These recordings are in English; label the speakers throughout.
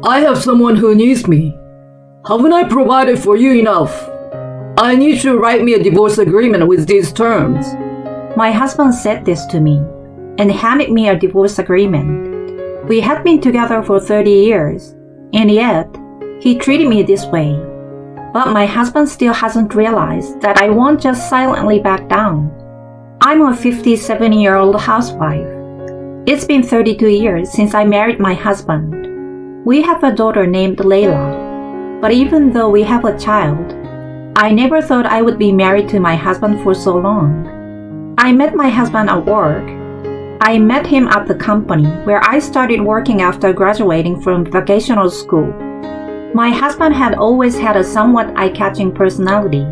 Speaker 1: I have someone who needs me. Haven't I provided for you enough? I need you to write me a divorce agreement with these terms.
Speaker 2: My husband said this to me and handed me a divorce agreement. We had been together for 30 years, and yet he treated me this way. But my husband still hasn't realized that I won't just silently back down. I'm a 57-year-old housewife. It's been 32 years since I married my husband. We have a daughter named Layla. But even though we have a child, I never thought I would be married to my husband for so long. I met my husband at work. I met him at the company where I started working after graduating from vocational school. My husband had always had a somewhat eye-catching personality.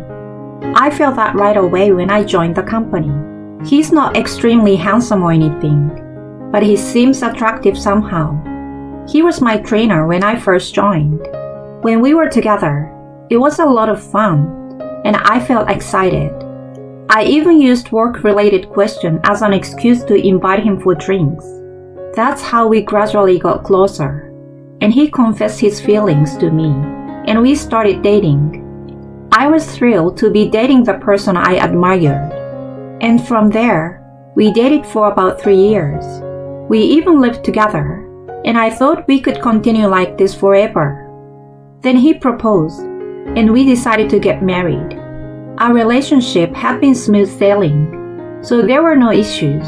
Speaker 2: I felt that right away when I joined the company. He's not extremely handsome or anything, but he seems attractive somehow. He was my trainer when I first joined. When we were together, it was a lot of fun, and I felt excited. I even used work-related questions as an excuse to invite him for drinks. That's how we gradually got closer, and he confessed his feelings to me, and we started dating. I was thrilled to be dating the person I admired. And from there, we dated for about 3 years. We even lived together, and I thought we could continue like this forever. Then he proposed, and we decided to get married. Our relationship had been smooth sailing, so there were no issues.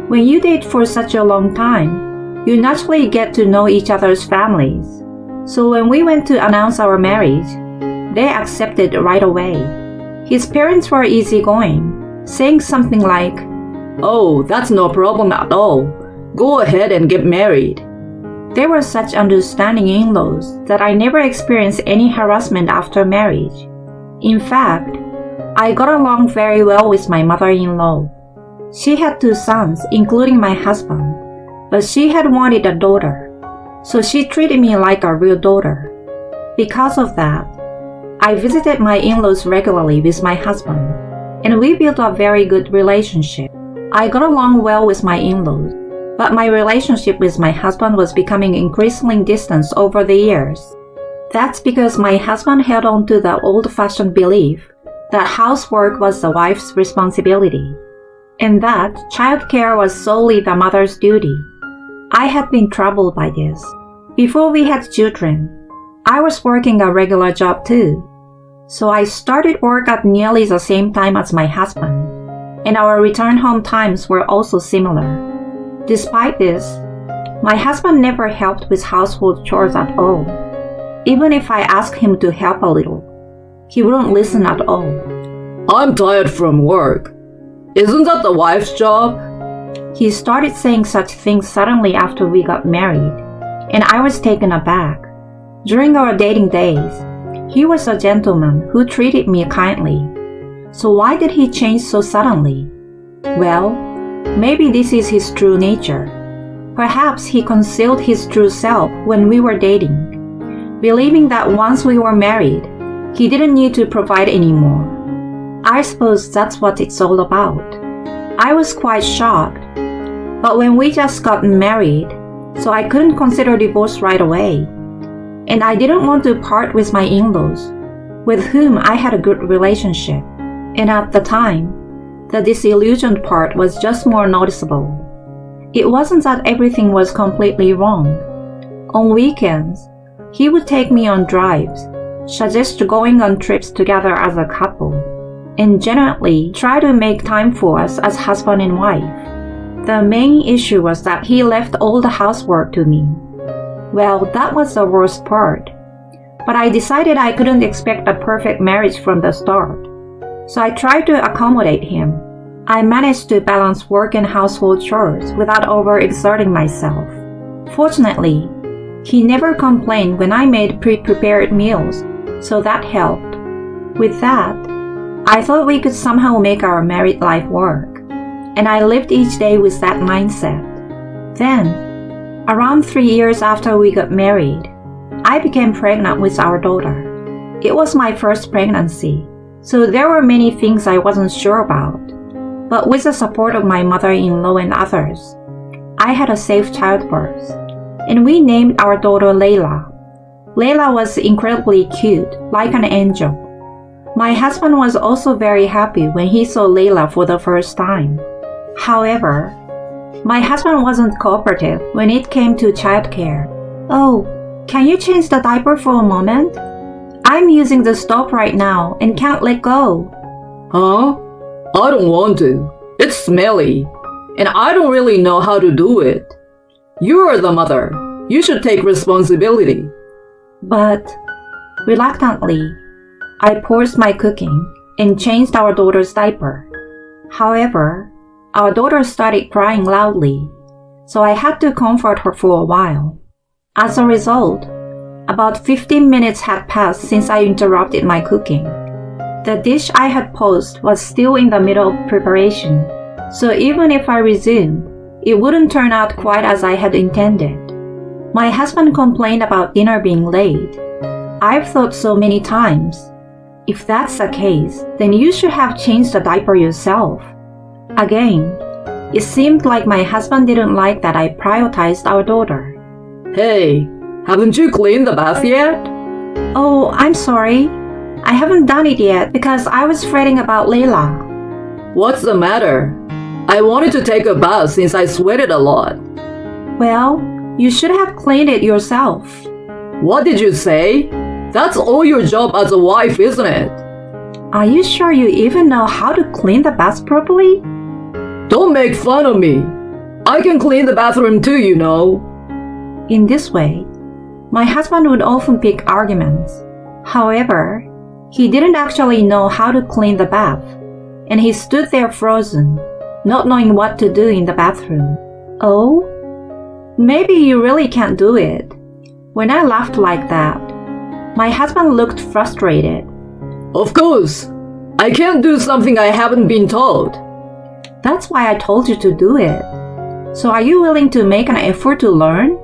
Speaker 2: When you date for such a long time, you naturally get to know each other's families. So when we went to announce our marriage, they accepted right away. His parents were easygoing, saying something like,
Speaker 1: "Oh, that's no problem at all. Go ahead and get married."
Speaker 2: They were such understanding in-laws that I never experienced any harassment after marriage. In fact, I got along very well with my mother-in-law. She had 2 sons, including my husband, but she had wanted a daughter, so she treated me like a real daughter. Because of that, I visited my in-laws regularly with my husband, and we built a very good relationship. I got along well with my in-laws, but my relationship with my husband was becoming increasingly distant over the years. That's because my husband held on to the old-fashioned belief that housework was the wife's responsibility, and that childcare was solely the mother's duty. I had been troubled by this. Before we had children, I was working a regular job too, so I started work at nearly the same time as my husband, and our return home times were also similar. Despite this, my husband never helped with household chores at all. Even if I asked him to help a little, he wouldn't listen at all.
Speaker 1: "I'm tired from work. Isn't that the wife's job?"
Speaker 2: He started saying such things suddenly after we got married, and I was taken aback. During our dating days, he was a gentleman who treated me kindly. So why did he change so suddenly? Well, maybe this is his true nature. Perhaps he concealed his true self when we were dating, believing that once we were married, he didn't need to provide anymore. I suppose that's what it's all about. I was quite shocked, but when we just got married, so I couldn't consider divorce right away. And I didn't want to part with my in-laws, with whom I had a good relationship. And at the time, the disillusioned part was just more noticeable. It wasn't that everything was completely wrong. On weekends, he would take me on drives, suggest going on trips together as a couple, and genuinely try to make time for us as husband and wife. The main issue was that he left all the housework to me. Well, that was the worst part. But I decided I couldn't expect a perfect marriage from the start. So I tried to accommodate him. I managed to balance work and household chores without overexerting myself. Fortunately, he never complained when I made pre-prepared meals, so that helped. With that, I thought we could somehow make our married life work, and I lived each day with that mindset. Then, around 3 years after we got married, I became pregnant with our daughter. It was my first pregnancy, so there were many things I wasn't sure about. But with the support of my mother-in-law and others, I had a safe childbirth, and we named our daughter Layla. Layla was incredibly cute, like an angel. My husband was also very happy when he saw Layla for the first time. However, my husband wasn't cooperative when it came to childcare. "Oh, can you change the diaper for a moment? I'm using the stove right now and can't let go."
Speaker 1: Huh? I don't want to. It's smelly, and I don't really know how to do it. You are the mother. You should take responsibility.
Speaker 2: But reluctantly, I paused my cooking and changed our daughter's diaper. However, our daughter started crying loudly, so I had to comfort her for a while. As a result, about 15 minutes had passed since I interrupted my cooking. The dish I had paused was still in the middle of preparation, so even if I resumed, it wouldn't turn out quite as I had intended. My husband complained about dinner being late. I've thought so many times, if that's the case, then you should have changed the diaper yourself. Again, it seemed like my husband didn't like that I prioritized our daughter.
Speaker 1: Hey, haven't you cleaned the bath yet?
Speaker 2: "Oh, I'm sorry. I haven't done it yet because I was fretting about Layla."
Speaker 1: What's the matter? I wanted to take a bath since I sweated a lot.
Speaker 2: "Well, you should have cleaned it yourself."
Speaker 1: What did you say? That's all your job as a wife, isn't it?
Speaker 2: Are you sure you even know how to clean the bath properly?
Speaker 1: Don't make fun of me. I can clean the bathroom too, you know.
Speaker 2: In this way, my husband would often pick arguments. However, he didn't actually know how to clean the bath, and he stood there frozen, not knowing what to do in the bathroom. "Oh, maybe you really can't do it." When I laughed like that, my husband looked frustrated.
Speaker 1: Of course, I can't do something I haven't been told.
Speaker 2: "That's why I told you to do it. So are you willing to make an effort to learn?"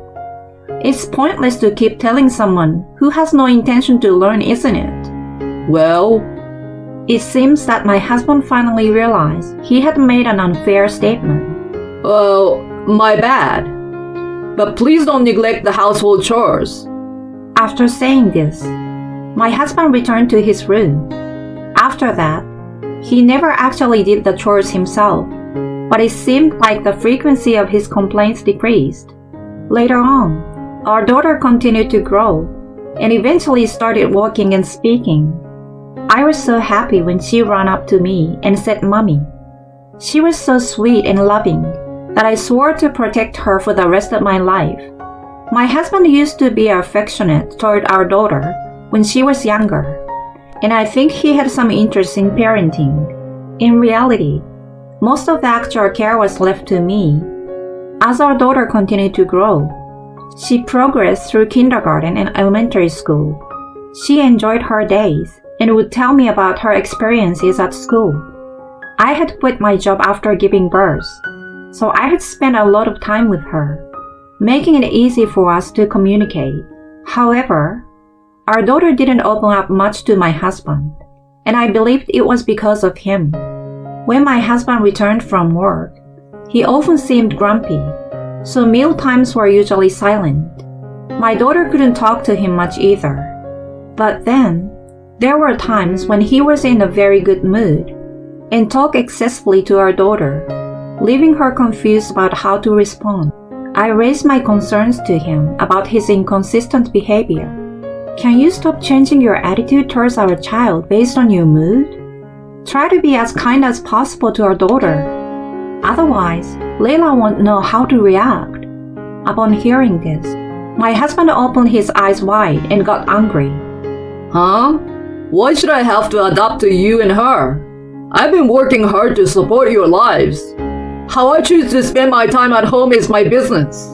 Speaker 2: It's pointless to keep telling someone who has no intention to learn, isn't it?
Speaker 1: Well,
Speaker 2: it seems that my husband finally realized he had made an unfair statement.
Speaker 1: Well, my bad. But please don't neglect the household chores.
Speaker 2: After saying this, my husband returned to his room. After that, he never actually did the chores himself, but it seemed like the frequency of his complaints decreased. Later on, our daughter continued to grow and eventually started walking and speaking. I was so happy when she ran up to me and said, "Mommy." She was so sweet and loving that I swore to protect her for the rest of my life. My husband used to be affectionate toward our daughter when she was younger, and I think he had some interest in parenting. In reality, most of the actual care was left to me. As our daughter continued to grow, she progressed through kindergarten and elementary school. She enjoyed her days and would tell me about her experiences at school. I had quit my job after giving birth, so I had spent a lot of time with her, making it easy for us to communicate. However, our daughter didn't open up much to my husband, and I believed it was because of him. When my husband returned from work, he often seemed grumpy, so meal times were usually silent. My daughter couldn't talk to him much either. But then, there were times when he was in a very good mood and talked excessively to our daughter, leaving her confused about how to respond. I raised my concerns to him about his inconsistent behavior. "Can you stop changing your attitude towards our child based on your mood? Try to be as kind as possible to our daughter. Otherwise, Layla won't know how to react." Upon hearing this, my husband opened his eyes wide and got angry.
Speaker 1: Huh? Why should I have to adapt to you and her? I've been working hard to support your lives. How I choose to spend my time at home is my business.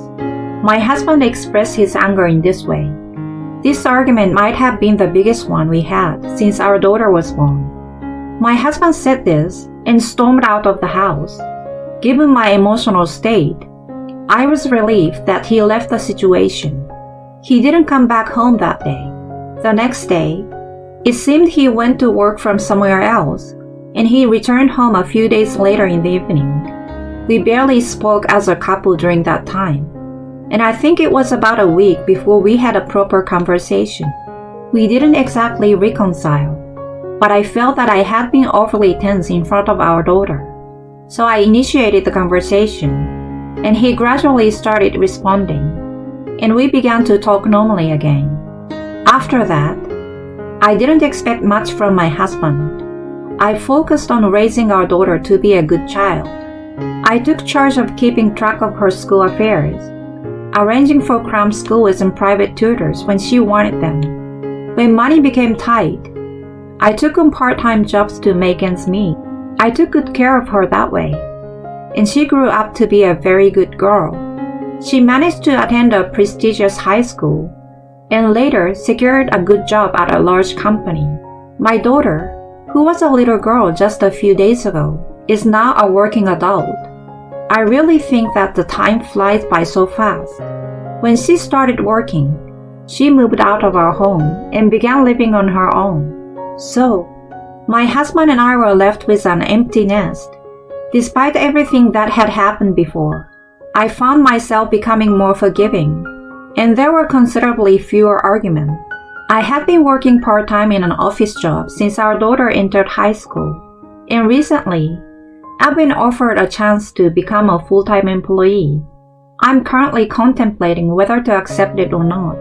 Speaker 2: My husband expressed his anger in this way. This argument might have been the biggest one we had since our daughter was born. My husband said this and stormed out of the house. Given my emotional state, I was relieved that he left the situation. He didn't come back home that day. The next day, it seemed he went to work from somewhere else, and he returned home a few days later in the evening. We barely spoke as a couple during that time. and I think it was about a week before we had a proper conversation. We didn't exactly reconcile, but I felt that I had been overly tense in front of our daughter. So I initiated the conversation, and he gradually started responding, and we began to talk normally again. After that, I didn't expect much from my husband. I focused on raising our daughter to be a good child. I took charge of keeping track of her school affairs, arranging for cram schools and private tutors when she wanted them. When money became tight, I took on part-time jobs to make ends meet. I took good care of her that way, and she grew up to be a very good girl. She managed to attend a prestigious high school and later secured a good job at a large company. My daughter, who was a little girl just a few days ago, is now a working adult. I really think that the time flies by so fast. When she started working, she moved out of our home and began living on her own. So, my husband and I were left with an empty nest. Despite everything that had happened before, I found myself becoming more forgiving, and there were considerably fewer arguments. I had been working part-time in an office job since our daughter entered high school, and recently, I've been offered a chance to become a full-time employee. I'm currently contemplating whether to accept it or not.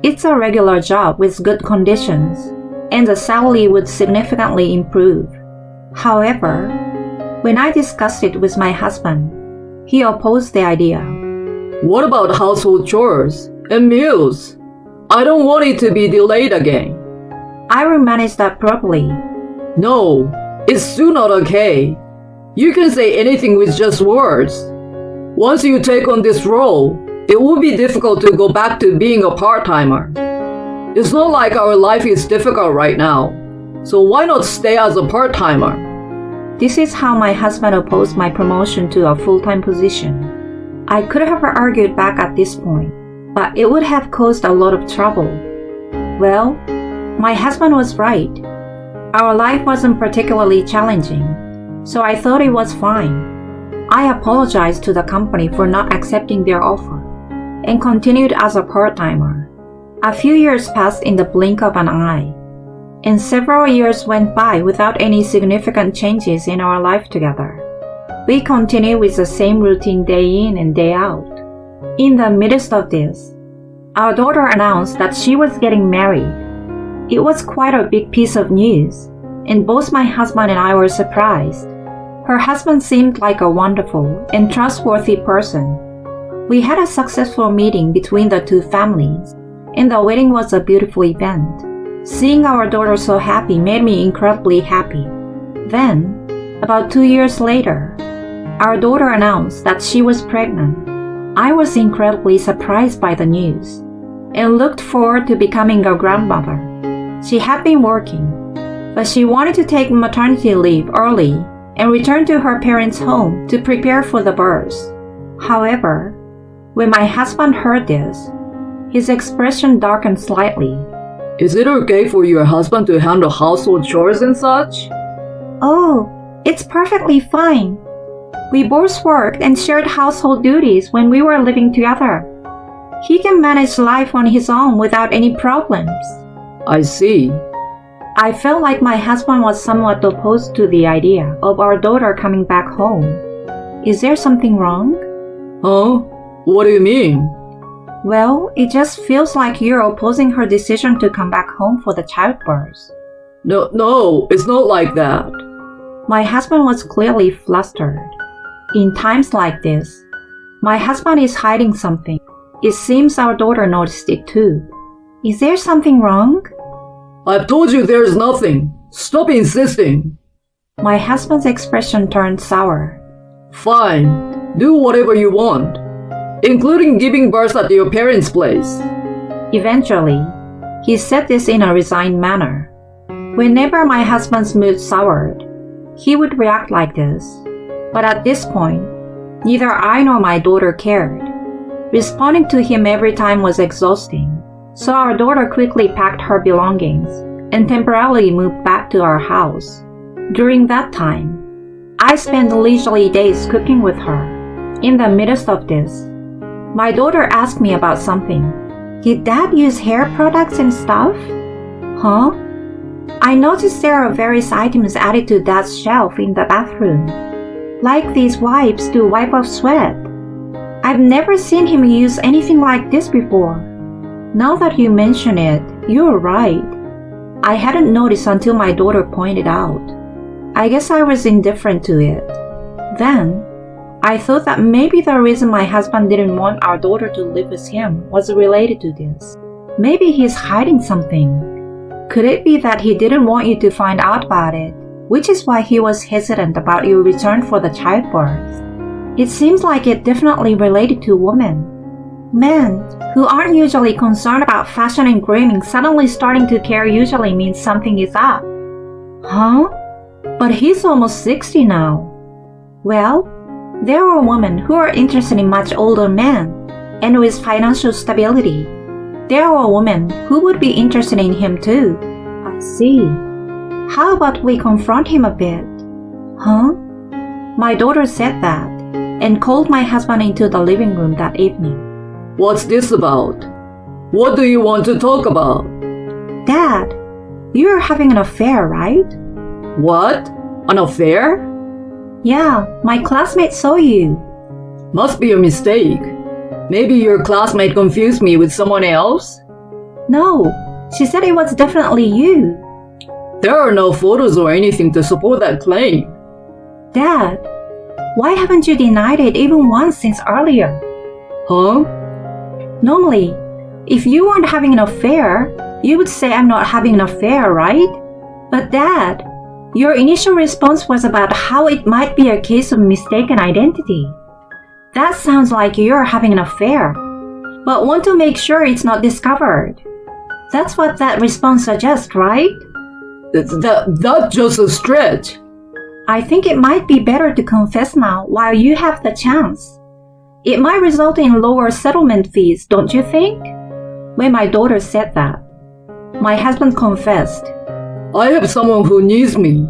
Speaker 2: It's a regular job with good conditions, and the salary would significantly improve. However, when I discussed it with my husband, he opposed the idea.
Speaker 1: What about household chores and meals? I don't want it to be delayed again.
Speaker 2: I will manage that properly.
Speaker 1: No, it's still not okay. You can say anything with just words. Once you take on this role, it will be difficult to go back to being a part-timer. It's not like our life is difficult right now, so why not stay as a part-timer?
Speaker 2: This is how my husband opposed my promotion to a full-time position. I could have argued back at this point, but it would have caused a lot of trouble. Well, my husband was right. Our life wasn't particularly challenging, so I thought it was fine. I apologized to the company for not accepting their offer and continued as a part-timer. A few years passed in the blink of an eye, and several years went by without any significant changes in our life together. We continued with the same routine day in and day out. In the midst of this, our daughter announced that she was getting married. It was quite a big piece of news, and both my husband and I were surprised. Her husband seemed like a wonderful and trustworthy person. We had a successful meeting between the two families, and the wedding was a beautiful event. Seeing our daughter so happy made me incredibly happy. Then, about 2 years later, our daughter announced that she was pregnant. I was incredibly surprised by the news and looked forward to becoming a grandmother. She had been working, but she wanted to take maternity leave early and return to her parents' home to prepare for the birth. However, when my husband heard this, his expression darkened slightly.
Speaker 1: Is it okay for your husband to handle household chores and such?
Speaker 2: Oh, it's perfectly fine. We both worked and shared household duties when we were living together. He can manage life on his own without any problems.
Speaker 1: I see.
Speaker 2: I felt like my husband was somewhat opposed to the idea of our daughter coming back home. Is there something wrong?
Speaker 1: Huh? What do you mean?
Speaker 2: Well, it just feels like you're opposing her decision to come back home for the childbirth.
Speaker 1: No, it's not like that.
Speaker 2: My husband was clearly flustered. In times like this, my husband is hiding something. It seems our daughter noticed it too. Is there something wrong?
Speaker 1: I've told you there's nothing. Stop insisting.
Speaker 2: My husband's expression turned sour.
Speaker 1: Fine. Do whatever you want, including giving birth at your parents' place.
Speaker 2: Eventually, he said this in a resigned manner. Whenever my husband's mood soured, he would react like this. But at this point, neither I nor my daughter cared. Responding to him every time was exhausting, so our daughter quickly packed her belongings and temporarily moved back to our house. During that time, I spent leisurely days cooking with her. In the midst of this, My daughter asked me about something. Did Dad use hair products and stuff? Huh? I noticed there are various items added to Dad's shelf in the bathroom, like these wipes to wipe off sweat. I've never seen him use anything like this before. Now that you mention it, you're right. I hadn't noticed until my daughter pointed out. I guess I was indifferent to it. Then, I thought that maybe the reason my husband didn't want our daughter to live with him was related to this. Maybe he's hiding something. Could it be that he didn't want you to find out about it, which is why he was hesitant about your return for the childbirth? It seems like it definitely related to women. Men, who aren't usually concerned about fashion and grooming, suddenly starting to care usually means something is up. Huh? But he's almost 60 now. Well, there are women who are interested in much older men, and with financial stability. There are women who would be interested in him too. I see. How about we confront him a bit? Huh? My daughter said that, and called my husband into the living room that evening.
Speaker 1: What's this about? What do you want to talk about?
Speaker 2: Dad, you're having an affair, right?
Speaker 1: What? An affair?
Speaker 2: Yeah, my classmate saw you.
Speaker 1: Must be a mistake. Maybe your classmate confused me with someone else?
Speaker 2: No, she said it was definitely you.
Speaker 1: There are no photos or anything to support that claim.
Speaker 2: Dad, why haven't you denied it even once since earlier?
Speaker 1: Huh?
Speaker 2: Normally, if you weren't having an affair, you would say I'm not having an affair, right? But Dad, your initial response was about how it might be a case of mistaken identity. That sounds like you're having an affair, but want to make sure it's not discovered. That's what that response suggests, right?
Speaker 1: That's just a stretch.
Speaker 2: I think it might be better to confess now while you have the chance. It might result in lower settlement fees, don't you think? When my daughter said that, my husband confessed.
Speaker 1: I have someone who needs me.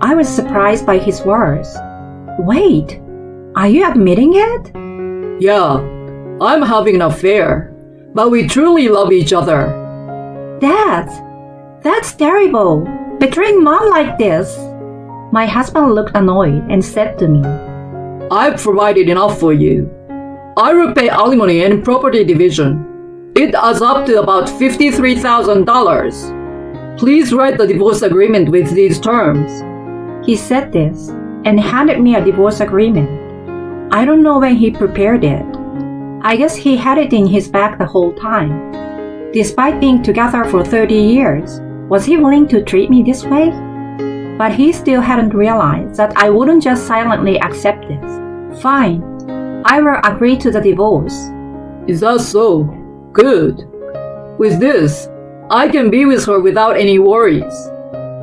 Speaker 2: I was surprised by his words. Wait, are you admitting it?
Speaker 1: Yeah, I'm having an affair, but we truly love each other.
Speaker 2: Dad, that's terrible. Betraying mom like this. My husband looked annoyed and said to me,
Speaker 1: I've provided enough for you. I will pay alimony and property division. It adds up to about $53,000. Please write the divorce agreement with these terms. He said this and handed me a divorce agreement. I don't know when he prepared it. I guess he had it in his bag the whole time. Despite being together for 30 years, was he willing to treat me this way? But he still hadn't realized that I wouldn't just silently accept this. Fine, I will agree to the divorce. Is that so? Good. With this, I can be with her without any worries.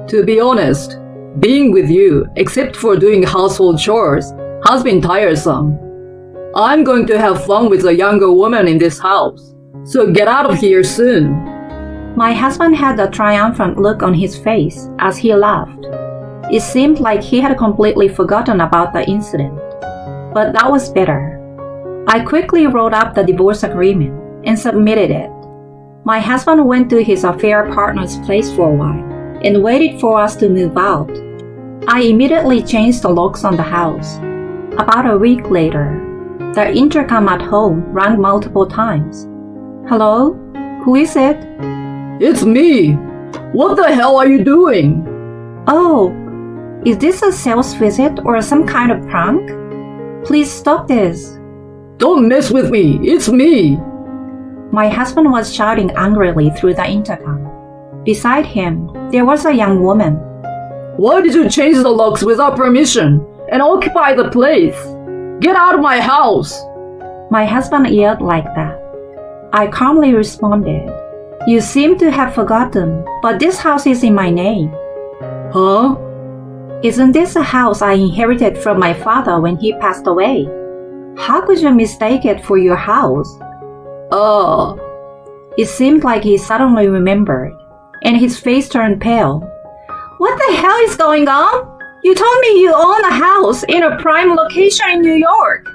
Speaker 1: To be honest, being with you, except for doing household chores, has been tiresome. I'm going to have fun with a younger woman in this house, so get out of here soon. My husband had a triumphant look on his face as he laughed. It seemed like he had completely forgotten about the incident, but that was better. I quickly wrote up the divorce agreement and submitted it. My husband went to his affair partner's place for a while and waited for us to move out. I immediately changed the locks on the house. About a week later, the intercom at home rang multiple times. Hello? Who is it? It's me. What the hell are you doing? Oh, is this a sales visit or some kind of prank? Please stop this. Don't mess with me. It's me. My husband was shouting angrily through the intercom. Beside him, there was a young woman. Why did you change the locks without permission and occupy the place? Get out of my house! My husband yelled like that. I calmly responded, You seem to have forgotten, but this house is in my name. Huh? Isn't this a house I inherited from my father when he passed away? How could you mistake it for your house? It seemed like he suddenly remembered, and his face turned pale. What the hell is going on? You told me you own a house in a prime location in New York.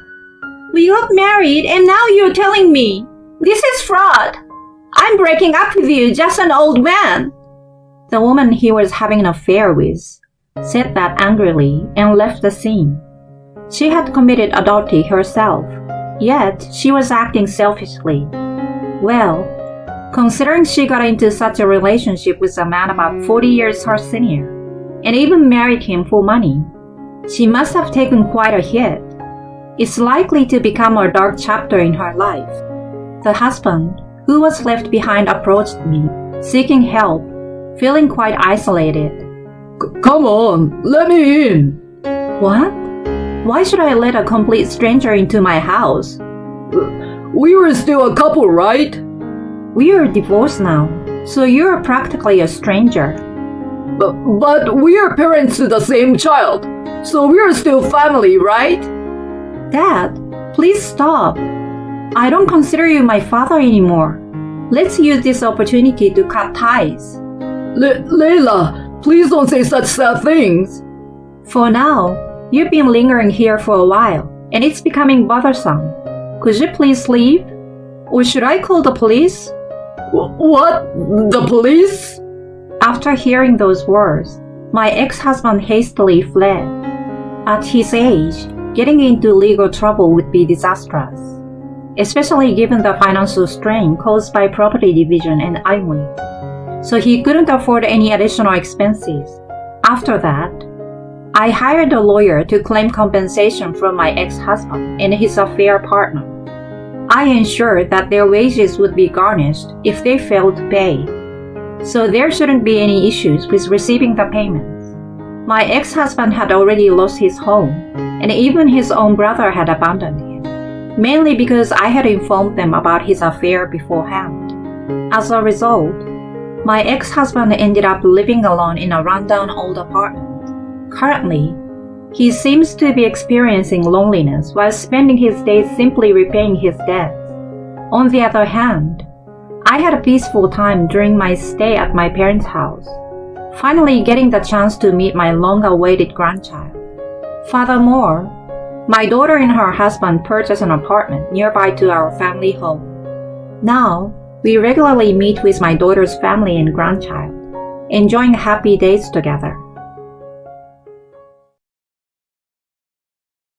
Speaker 2: We got married and now you're telling me this is fraud. I'm breaking up with you, just an old man. The woman he was having an affair with said that angrily and left the scene. She had committed adultery herself, yet she was acting selfishly. Well, considering she got into such a relationship with a man about 40 years her senior, and even married him for money, she must have taken quite a hit. It's likely to become a dark chapter in her life. The husband, who was left behind, approached me, seeking help, feeling quite isolated.
Speaker 1: Come on, let me in.
Speaker 2: What? Why should I let a complete stranger into my house?
Speaker 1: We were still a couple, right?
Speaker 2: We are divorced now, so you're practically a stranger.
Speaker 1: But we are parents to the same child, so we are still family, right?
Speaker 2: Dad, please stop. I don't consider you my father anymore. Let's use this opportunity to cut ties.
Speaker 1: Layla, please don't say such sad things.
Speaker 2: For now, you've been lingering here for a while, and it's becoming bothersome. Could you please leave? Or should I call the police?
Speaker 1: What? The police?
Speaker 2: After hearing those words, my ex-husband hastily fled. At his age, getting into legal trouble would be disastrous, especially given the financial strain caused by property division and alimony. So he couldn't afford any additional expenses. After that, I hired a lawyer to claim compensation from my ex-husband and his affair partner. I ensured that their wages would be garnished if they failed to pay, so there shouldn't be any issues with receiving the payments. My ex-husband had already lost his home, and even his own brother had abandoned him, mainly because I had informed them about his affair beforehand. As a result, my ex-husband ended up living alone in a rundown old apartment. Currently, he seems to be experiencing loneliness while spending his days simply repaying his debts. On the other hand, I had a peaceful time during my stay at my parents' house, finally getting the chance to meet my long-awaited grandchild. Furthermore, my daughter and her husband purchased an apartment nearby to our family home. Now, we regularly meet with my daughter's family and grandchild, enjoying happy days together.